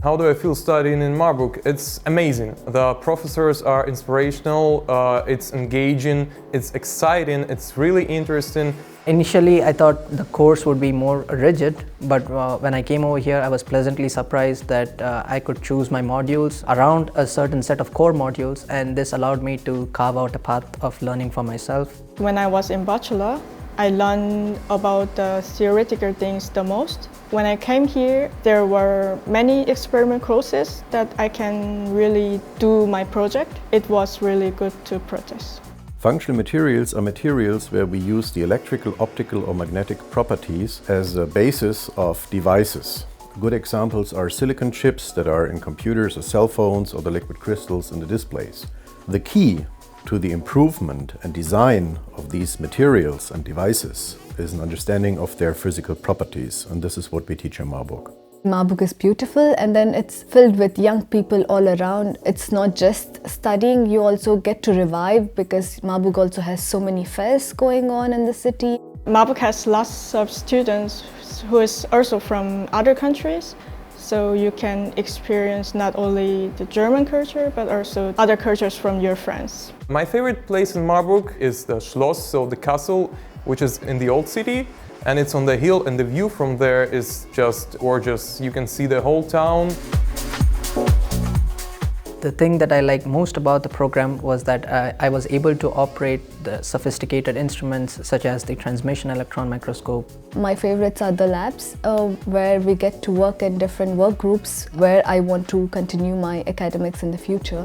How do I feel studying in Marburg? It's amazing. The professors are inspirational, it's engaging, it's exciting, it's really interesting. Initially, I thought the course would be more rigid, but when I came over here, I was pleasantly surprised that I could choose my modules around a certain set of core modules, and this allowed me to carve out a path of learning for myself. When I was in bachelor, I learned about the theoretical things the most. When I came here, there were many experiment courses that I can really do my project. It was really good to practice. Functional materials are materials where we use the electrical, optical or magnetic properties as a basis of devices. Good examples are silicon chips that are in computers or cell phones, or the liquid crystals in the displays. The key to the improvement and design of these materials and devices is an understanding of their physical properties, and this is what we teach in Marburg. Marburg is beautiful, and then it's filled with young people all around. It's not just studying, you also get to revive because Marburg also has so many fairs going on in the city. Marburg has lots of students who is also from other countries, so you can experience not only the German culture but also other cultures from your friends. My favorite place in Marburg is the Schloss, so the castle, which is in the old city. And it's on the hill, and the view from there is just gorgeous. You can see the whole town. The thing that I liked most about the program was that I was able to operate the sophisticated instruments such as the transmission electron microscope. My favorites are the labs, where we get to work in different work groups, where I want to continue my academics in the future.